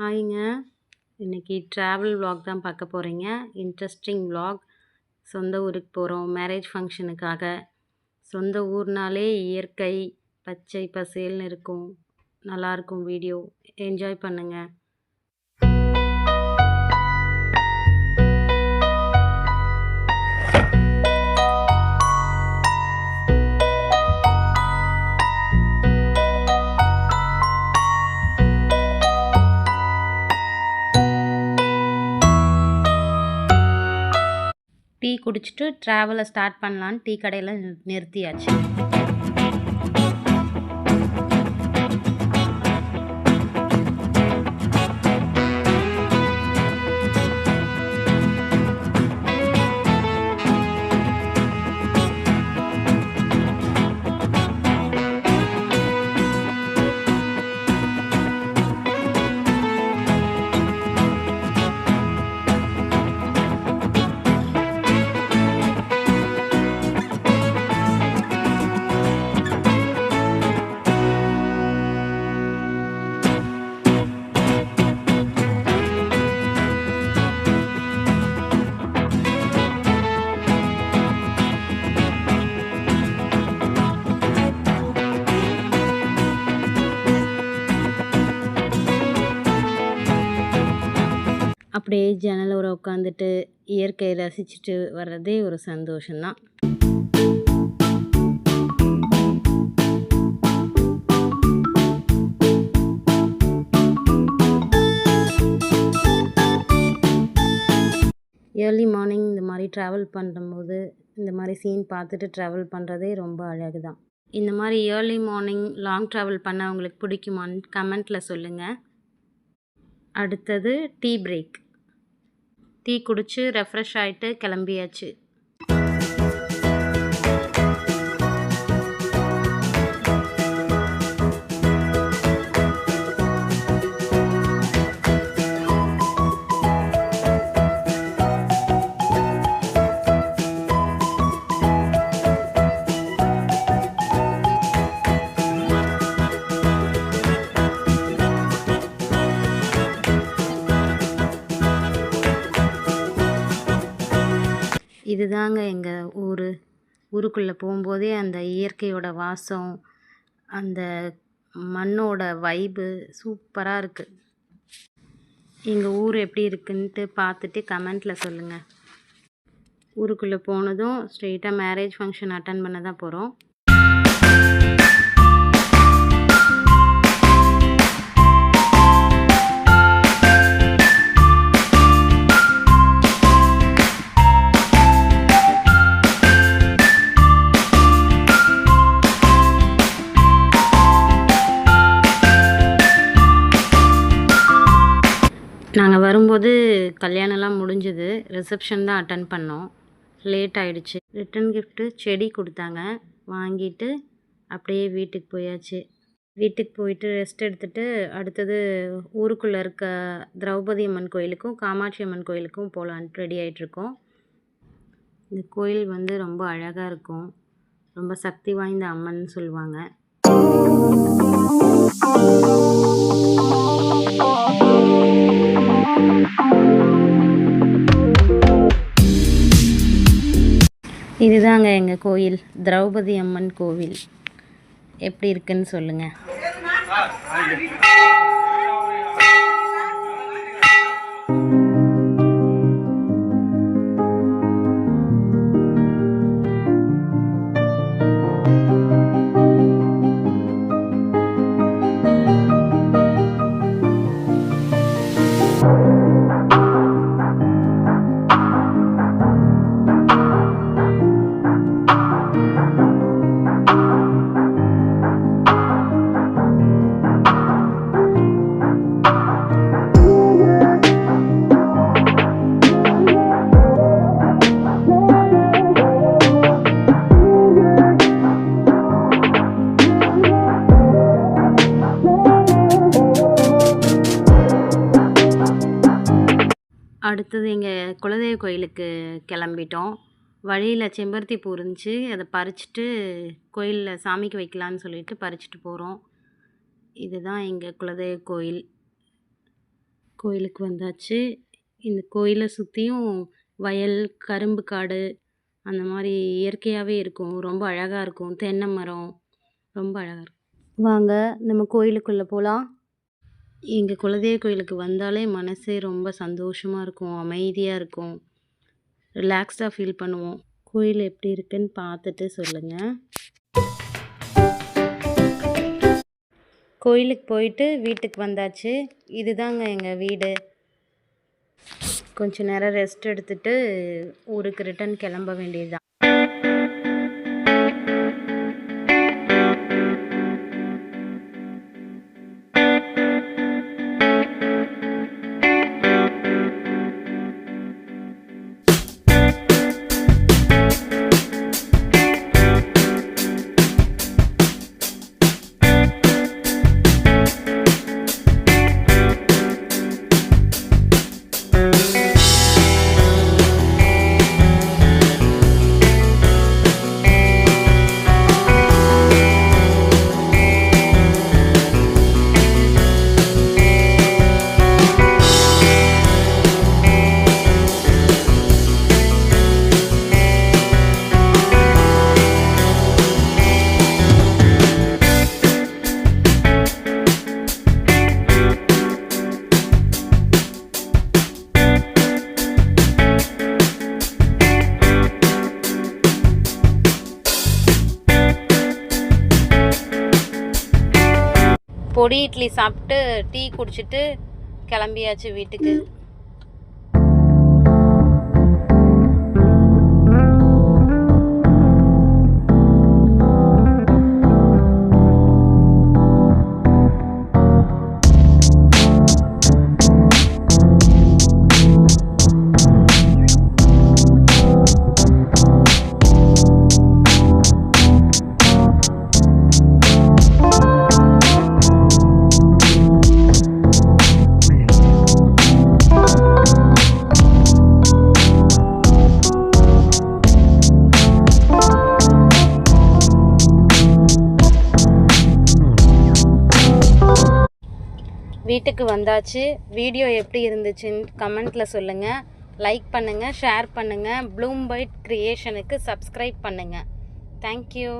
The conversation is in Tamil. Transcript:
ஹாய்ங்க. இன்னைக்கு ட்ராவல் vlog தான் பார்க்க போறீங்க. Interesting vlog. சொந்த ஊருக்கு போறோம் மேரேஜ் ஃபங்க்ஷனுக்காக. சொந்த ஊர்னாலே இயற்கை, பச்சை பசேல்னு இருக்கும். நல்லாயிருக்கும் வீடியோ. என்ஜாய் பண்ணுங்க. டீ குடிச்சிட்டு ட்ராவலை ஸ்டார்ட் பண்ணலான்னு டீ கடையில் நிறுத்தியாச்சு. அப்படியே ஜன்னலோர உட்காந்துட்டு இயற்கையை ரசிச்சுட்டு வர்றதே ஒரு சந்தோஷம்தான். ஏர்லி மார்னிங் இந்த மாதிரி ட்ராவல் பண்ணும்போது இந்த மாதிரி சீன் பார்த்துட்டு ட்ராவல் பண்ணுறதே ரொம்ப அழகு தான். இந்த மாதிரி ஏர்லி மார்னிங் லாங் ட்ராவல் பண்ண உங்களுக்கு பிடிக்குமான்னு கமெண்ட்டில் சொல்லுங்கள். அடுத்தது டீ பிரேக். டீ குடிச்சு ரெஃப்ரெஷ் ஆகிட்டு கிளம்பியாச்சு. இதுதாங்க எங்கள் ஊருக்குள்ளே போகும்போதே அந்த இயற்கையோட வாசம், அந்த மண்ணோட வைபு சூப்பராக இருக்குது. எங்கள் ஊர் எப்படி இருக்குன்ட்டு பார்த்துட்டு கமெண்ட்டில் சொல்லுங்கள். ஊருக்குள்ளே போனதும் ஸ்ட்ரெயிட்டாக மேரேஜ் ஃபங்க்ஷன் அட்டன் பண்ண தான் போகிறோம். நாங்கள் வரும்போது கல்யாணம்லாம் முடிஞ்சது. ரிசப்ஷன் தான் அட்டன் பண்ணோம். லேட் ஆகிடுச்சு. ரிட்டன் கிஃப்ட்டு செடி கொடுத்தாங்க. வாங்கிட்டு அப்படியே வீட்டுக்கு போயாச்சு. வீட்டுக்கு போயிட்டு ரெஸ்ட் எடுத்துகிட்டு அடுத்தது ஊருக்குள்ளே இருக்க திரௌபதி அம்மன் கோயிலுக்கும் காமாட்சி அம்மன் கோயிலுக்கும் போகலான்ட்டு ரெடி ஆகிட்ருக்கோம். இந்த கோயில் வந்து ரொம்ப அழகாக இருக்கும். ரொம்ப சக்தி வாய்ந்த அம்மன் சொல்லுவாங்க. இதுதாங்க எங்கள் கோயில், திரௌபதி அம்மன் கோவில். எப்படி இருக்குன்னு சொல்லுங்கள். அடுத்தது எங்கள் குலதெய்வ கோயிலுக்கு கிளம்பிட்டோம். வழியில் செம்பருத்தி பூ இருந்துச்சு. அதை பறிச்சுட்டு கோயிலில் சாமிக்கு வைக்கலான்னு சொல்லிட்டு பறிச்சுட்டு போகிறோம். இதுதான் எங்கள் குலதெய்வ கோயில். கோயிலுக்கு வந்தாச்சு. இந்த கோயிலை சுற்றியும் வயல், கரும்பு காடு அந்த மாதிரி இயற்கையாகவே இருக்கும். ரொம்ப அழகாக இருக்கும். தென்னை மரம் ரொம்ப அழகாக இருக்கும். வாங்க நம்ம கோயிலுக்குள்ளே போகலாம். எங்கள் குலதெய்வ கோயிலுக்கு வந்தாலே மனசே ரொம்ப சந்தோஷமாக இருக்கும், அமைதியாக இருக்கும், ரிலாக்ஸ்டாக ஃபீல் பண்ணுவோம். கோயில் எப்படி இருக்குன்னு பார்த்துட்டு சொல்லுங்கள். கோயிலுக்கு போயிட்டு வீட்டுக்கு வந்தாச்சு. இதுதாங்க எங்கள் வீடு. கொஞ்ச நேரம் ரெஸ்ட் எடுத்துட்டு ஊருக்கு ரிட்டர்ன் கிளம்ப வேண்டியதுதான். பொடி இட்லி சாப்பிட்டு டீ குடிச்சிட்டு கிளம்பியாச்சு வீட்டுக்கு. வீட்டுக்கு வந்தாச்சு. வீடியோ எப்படி இருந்துச்சுன்னு கமெண்ட்டில் சொல்லுங்கள். லைக் பண்ணுங்கள், ஷேர் பண்ணுங்கள். ப்ளூம்பைட் கிரியேஷனுக்கு சப்ஸ்கிரைப் பண்ணுங்கள். தேங்க்யூ.